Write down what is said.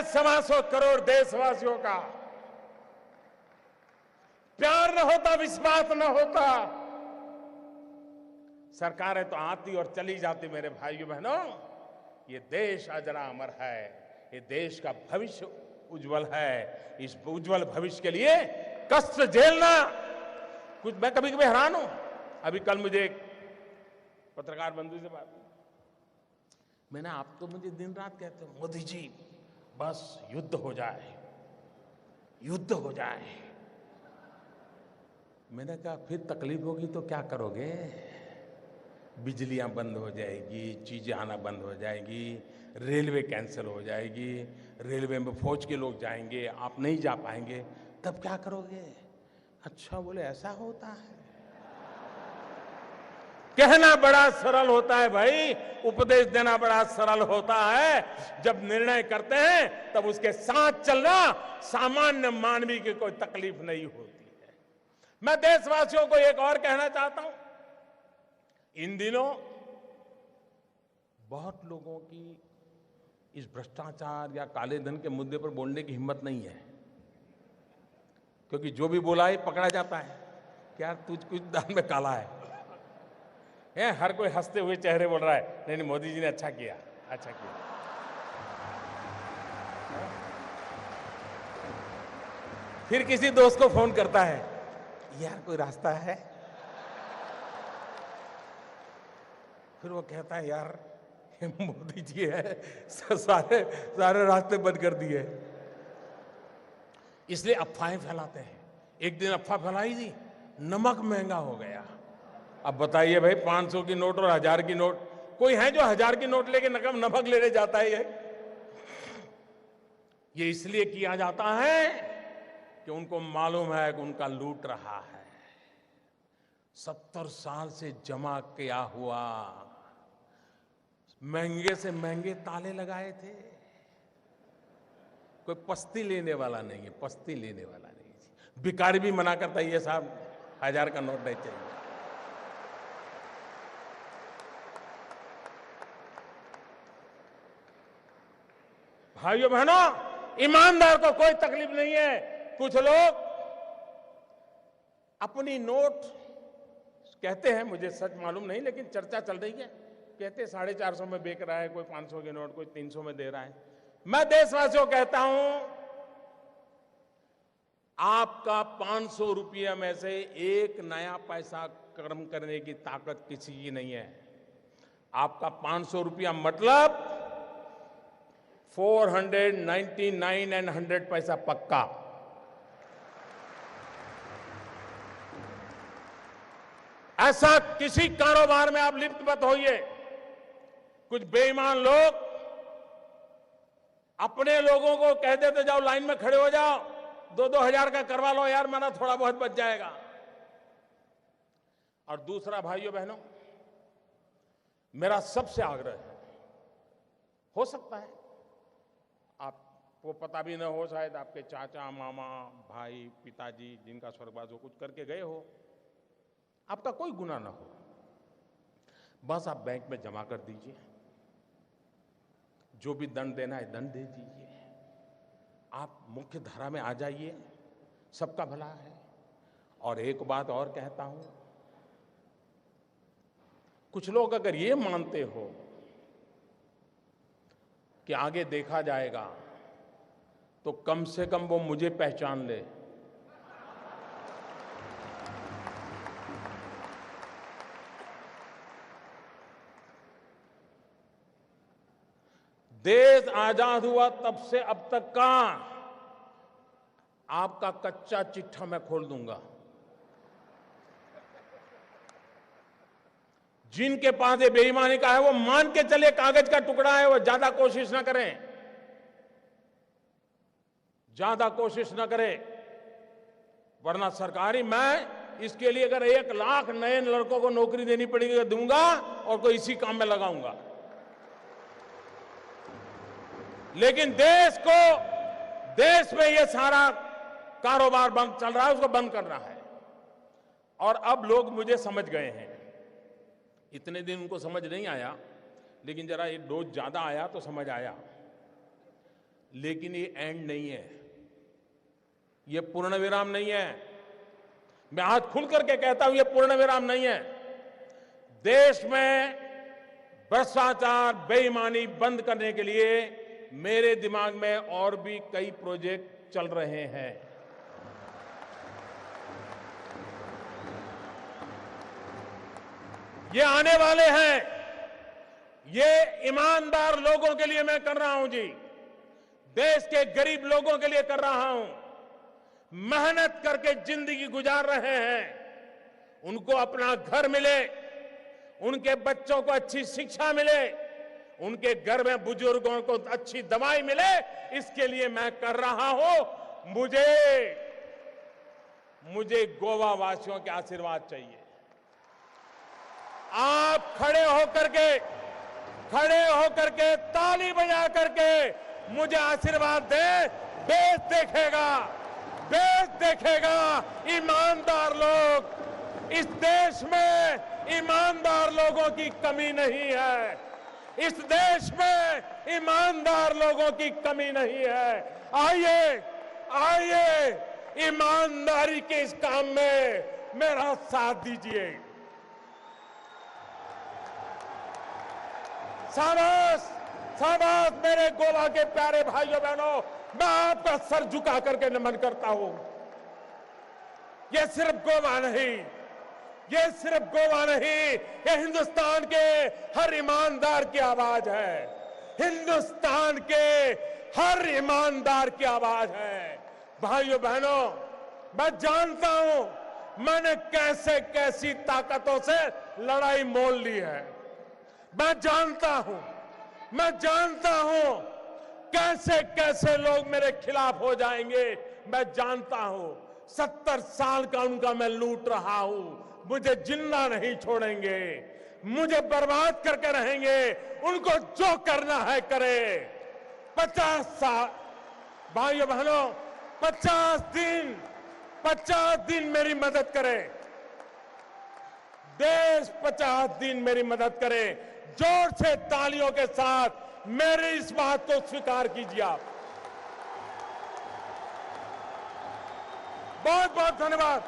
125 करोड़ देशवासियों का प्यार न होता, विश्वास न होता, सरकारें तो आती और चली जाती। मेरे भाइयों बहनों, ये देश अजरा अमर है, ये देश का भविष्य उज्जवल है। इस उज्जवल भविष्य के लिए कष्ट झेलना, कुछ मैं कभी कभी हैरान हूं। अभी कल मुझे एक पत्रकार बंधु से बात, मैंने आप तो मुझे दिन रात कहते हो मोदी जी बस युद्ध हो जाए, युद्ध हो जाए। मैंने कहा फिर तकलीफ होगी तो क्या करोगे? बिजलियां बंद हो जाएगी, चीजें आना बंद हो जाएगी, रेलवे कैंसिल हो जाएगी, रेलवे में फौज के लोग जाएंगे, आप नहीं जा पाएंगे, तब क्या करोगे? अच्छा, बोले ऐसा होता है। कहना बड़ा सरल होता है भाई, उपदेश देना बड़ा सरल होता है। जब निर्णय करते हैं तब उसके साथ चलना सामान्य मानवी की कोई तकलीफ नहीं होती है। मैं देशवासियों को एक और कहना चाहता हूं, इन दिनों बहुत लोगों की इस भ्रष्टाचार या काले धन के मुद्दे पर बोलने की हिम्मत नहीं है, क्योंकि जो भी बोला है पकड़ा जाता है। क्या तुझ कुछ दान में काला है? हर कोई हंसते हुए चेहरे बोल रहा है नहीं नहीं मोदी जी ने अच्छा किया, अच्छा किया। फिर किसी दोस्त को फोन करता है, यार कोई रास्ता है? फिर वो कहता है यार मोदी जी है, सारे सारे रास्ते बंद कर दिए। इसलिए अफवाहें फैलाते हैं। एक दिन अफवाह फैलाई थी नमक महंगा हो गया। अब बताइए भाई, 500 की नोट और 1000 की नोट, कोई है जो 1000 की नोट लेके नमक लेने जाता है? ये इसलिए किया जाता है कि उनको मालूम है कि उनका लूट रहा है। 70 साल से जमा किया हुआ महंगे से महंगे ताले लगाए थे। कोई पस्ती लेने वाला नहीं है, पस्ती लेने वाला नहीं है। भिखारी भी मना करता है, ये साहब 1000 का नोट नहीं चाहिए। भाइयों बहनों, ईमानदार को कोई तकलीफ नहीं है। कुछ लोग अपनी नोट कहते हैं, मुझे सच मालूम नहीं, लेकिन चर्चा चल रही है, कहते 450 में बेच रहा है, कोई 500 की नोट, कोई 300 में दे रहा है। मैं देशवासियों कहता हूं, आपका 500 रुपये में से एक नया पैसा कर्म करने की ताकत किसी की नहीं है। आपका 500 रुपया मतलब 499 एंड 100 पैसा पक्का। ऐसा किसी कारोबार में आप लिप्त मत होइए। कुछ बेईमान लोग अपने लोगों को कह देते जाओ लाइन में खड़े हो जाओ, 2-2 हजार का करवा लो यार, मेरा थोड़ा बहुत बच जाएगा। और दूसरा, भाइयों बहनों, मेरा सबसे आग्रह है, हो सकता है आपको पता भी न हो, शायद आपके चाचा, मामा, भाई, पिताजी जिनका स्वर्गवास हो कुछ करके गए हो, आपका कोई गुनाह ना हो, बस आप बैंक में जमा कर दीजिए, जो भी दंड देना है दंड दे दीजिए, आप मुख्य धारा में आ जाइए, सबका भला है। और एक बात और कहता हूं, कुछ लोग अगर ये मानते हो कि आगे देखा जाएगा, तो कम से कम वो मुझे पहचान ले। देश आजाद हुआ तब से अब तक का आपका कच्चा चिट्ठा मैं खोल दूंगा। जिनके पास ये बेईमानी का है वो मान के चले कागज का टुकड़ा है, वो ज्यादा कोशिश ना करें, ज्यादा कोशिश ना करें, वरना सरकारी मैं इसके लिए अगर 1 लाख नए लड़कों को नौकरी देनी पड़ेगी दूंगा और कोई इसी काम में लगाऊंगा। लेकिन देश में ये सारा कारोबार बंद चल रहा है, उसको बंद करना है। और अब लोग मुझे समझ गए हैं। इतने दिन उनको समझ नहीं आया, लेकिन जरा ये डोज ज्यादा आया तो समझ आया। लेकिन ये एंड नहीं है, ये पूर्ण विराम नहीं है। मैं हाथ खुल करके कहता हूं, ये पूर्ण विराम नहीं है। देश में भ्रष्टाचार, बेईमानी बंद करने के लिए मेरे दिमाग में और भी कई प्रोजेक्ट चल रहे हैं। ये आने वाले हैं। ये ईमानदार लोगों के लिए मैं कर रहा हूं जी, देश के गरीब लोगों के लिए कर रहा हूं। मेहनत करके जिंदगी गुजार रहे हैं, उनको अपना घर मिले, उनके बच्चों को अच्छी शिक्षा मिले, उनके घर में बुजुर्गों को अच्छी दवाई मिले, इसके लिए मैं कर रहा हूं। मुझे गोवा वासियों के आशीर्वाद चाहिए। आप खड़े होकर के ताली बजा करके मुझे आशीर्वाद दें। देश देखेगा ईमानदार लोग। इस देश में ईमानदार लोगों की कमी नहीं है। इस देश में ईमानदार लोगों की कमी नहीं है। आइए ईमानदारी के इस काम में मेरा साथ दीजिए। शाबाश मेरे गोवा के प्यारे भाइयों बहनों, मैं आपका सर झुका करके नमन करता हूं। ये सिर्फ गोवा नहीं, ये हिंदुस्तान के हर ईमानदार की आवाज है। हिंदुस्तान के हर ईमानदार की आवाज है। भाइयों बहनों, मैं जानता हूं मैंने कैसे कैसी ताकतों से लड़ाई मोल ली है। मैं जानता हूं कैसे कैसे लोग मेरे खिलाफ हो जाएंगे। मैं जानता हूं 70 साल का उनका मैं लूट रहा हूं। मुझे जिंदा नहीं छोड़ेंगे, मुझे बर्बाद करके रहेंगे। उनको जो करना है करे। 50 साल भाइयों बहनों, 50 दिन मेरी मदद करे। देश 50 दिन मेरी मदद करे। जोर से तालियों के साथ मेरी इस बात को स्वीकार कीजिए आप। बहुत बहुत धन्यवाद।